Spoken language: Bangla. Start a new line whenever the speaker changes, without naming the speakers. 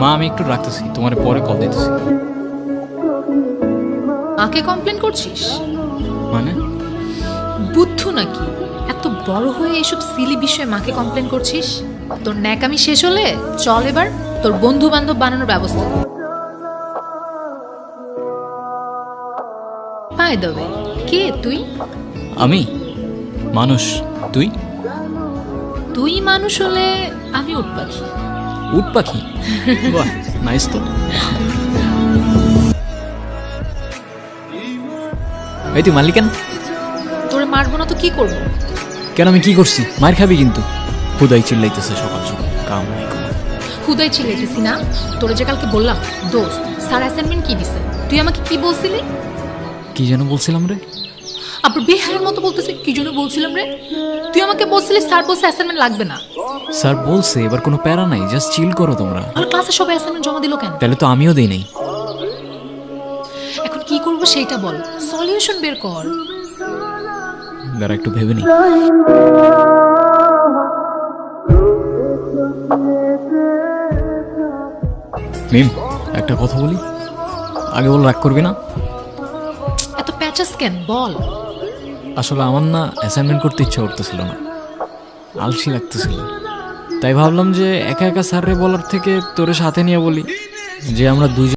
মা আমি একটু রাখতেছি, তোমার পরে কল দিতেছি।
মাকে কমপ্লেন করছিস?
মানে
বুদ্ধু নাকি? এত বড় হয়ে এসব সিলি বিষয়ে মাকে কমপ্লেন করছিস? তোর ন্যাকামি শেষ হলে চল এবার তোর বন্ধু বান্ধব বানানোর ব্যবস্থা কর। বাই দ্য ওয়ে, কে তুই?
আমি মানুষ, তুই?
তুই মানুষ হলে আমি উট পাখি।
উট পাখি? বাহ, নাইস তো। এই তুই মারলি কেন?
তোরে মারবো না তো কি করবো?
কেন, আমি কি করছি? মার খাবি কিন্তু। খুদাই চিল্লাইতেছে সকাল সকাল, কাম নাই কোনো।
হুদাই চিল্লাইতেছি না? তোরে যে কালকে বললাম দোস্ত স্যার অ্যাসাইনমেন্ট কি দিছে, তুই আমাকে কি বলছিলি?
কি যেন বলছিলাম রে?
আবার বেহায়ের মতো বলতেছে কি জন্য বলছিলাম রে? তুই আমাকে বলছিলি স্যার বলছে অ্যাসাইনমেন্ট লাগবে না।
স্যার বলছে এবার কোনো প্যারা নাই, জাস্ট চিল করো তোমরা।
আর ক্লাসে সবাই অ্যাসাইনমেন্ট জমা দিল কেন?
তাহলে তো আমিও দেই নাই।
এখন কি করবো সেইটা বল, সলিউশন বের কর।
দাঁড়া একটু ভেবে নি। মিম, একটা কথা বলি, আগে বল, রাগ করবি না?
এত প্যাচাস কেন বল।
আসলে আমার না অ্যাসাইনমেন্ট করতে ইচ্ছা করতেছিল না, আলসি লাগতেছিল। তাই ভাবলাম যে একা একা স্যাররে বলার থেকে তোরে সাথে নিয়ে বলি, যে আমরা দুইজন